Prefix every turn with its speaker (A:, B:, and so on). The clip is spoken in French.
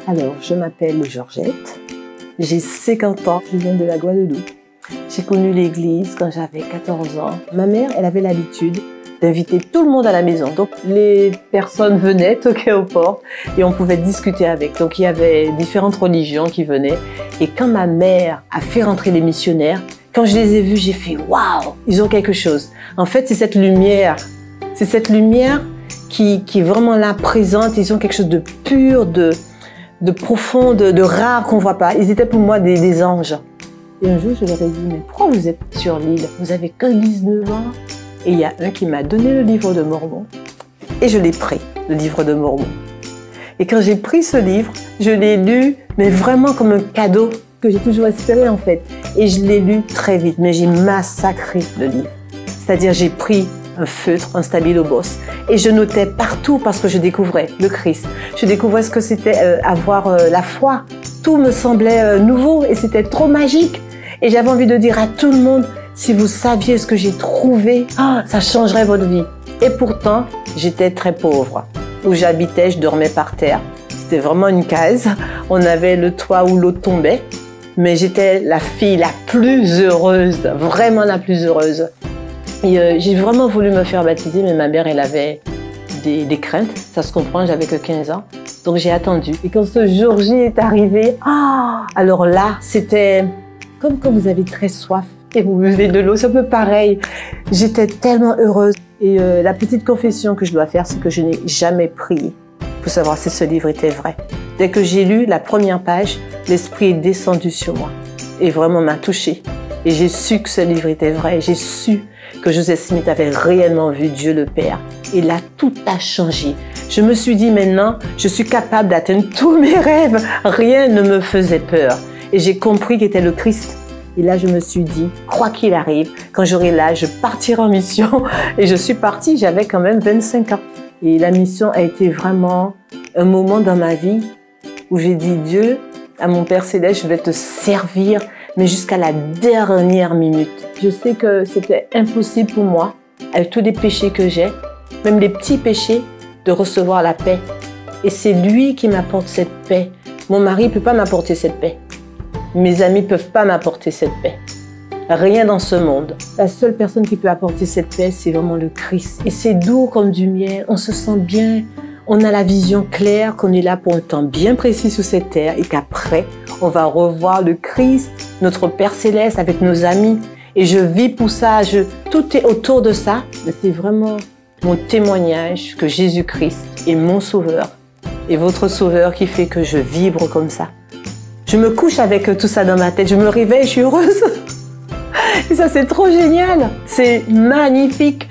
A: Alors, je m'appelle Georgette, j'ai 50 ans, je viens de la Guadeloupe. J'ai connu l'église quand j'avais 14 ans. Ma mère, elle avait l'habitude d'inviter tout le monde à la maison. Donc, les personnes venaient, toquaient aux portes et on pouvait discuter avec. Donc, il y avait différentes religions qui venaient. Et quand ma mère a fait rentrer les missionnaires, quand je les ai vus, j'ai fait « Waouh, ils ont quelque chose ». En fait, c'est cette lumière qui est vraiment là, présente. Ils ont quelque chose de pur, de profond, de rare qu'on ne voit pas. Ils étaient pour moi des anges. Et un jour, je leur ai dit, mais pourquoi vous êtes sur l'île? Vous avez que 19 ans. Et il y a un qui m'a donné le livre de Mormon. Et je l'ai pris, le livre de Mormon. Et quand j'ai pris ce livre, je l'ai lu, mais vraiment comme un cadeau que j'ai toujours espéré en fait. Et je l'ai lu très vite, mais j'ai massacré le livre. C'est-à-dire, j'ai pris un feutre, un stabilo-boss. Et je notais partout parce que je découvrais le Christ. Je découvrais ce que c'était avoir la foi. Tout me semblait nouveau et c'était trop magique. Et j'avais envie de dire à tout le monde, si vous saviez ce que j'ai trouvé, ça changerait votre vie. Et pourtant, j'étais très pauvre. Où j'habitais, je dormais par terre. C'était vraiment une case. On avait le toit où l'eau tombait. Mais j'étais la fille la plus heureuse, vraiment la plus heureuse. Et j'ai vraiment voulu me faire baptiser, mais ma mère, elle avait des craintes. Ça se comprend, j'avais que 15 ans. Donc j'ai attendu. Et quand ce jour J est arrivé, alors là, c'était comme quand vous avez très soif et vous buvez de l'eau, c'est un peu pareil. J'étais tellement heureuse. Et la petite confession que je dois faire, c'est que je n'ai jamais prié pour savoir si ce livre était vrai. Dès que j'ai lu la première page, l'Esprit est descendu sur moi et vraiment m'a touchée. Et j'ai su que ce livre était vrai. J'ai su que Joseph Smith avait réellement vu Dieu le Père. Et là, tout a changé. Je me suis dit maintenant, je suis capable d'atteindre tous mes rêves. Rien ne me faisait peur. Et j'ai compris qu'il était le Christ. Et là, je me suis dit, quoi qu'il arrive, quand j'aurai l'âge, je partirai en mission. Et je suis partie, j'avais quand même 25 ans. Et la mission a été vraiment un moment dans ma vie où j'ai dit, Dieu, à mon Père Céleste, je vais te servir, mais jusqu'à la dernière minute. Je sais que c'était impossible pour moi, avec tous les péchés que j'ai, même les petits péchés, de recevoir la paix. Et c'est lui qui m'apporte cette paix. Mon mari ne peut pas m'apporter cette paix. Mes amis ne peuvent pas m'apporter cette paix. Rien dans ce monde. La seule personne qui peut apporter cette paix, c'est vraiment le Christ. Et c'est doux comme du miel, on se sent bien, on a la vision claire qu'on est là pour un temps bien précis sur cette terre et qu'après, on va revoir le Christ, notre Père Céleste avec nos amis. Et je vis pour ça, tout est autour de ça. C'est vraiment mon témoignage que Jésus-Christ est mon sauveur et votre sauveur qui fait que je vibre comme ça. Je me couche avec tout ça dans ma tête, je me réveille, je suis heureuse. Et ça, c'est trop génial, c'est magnifique.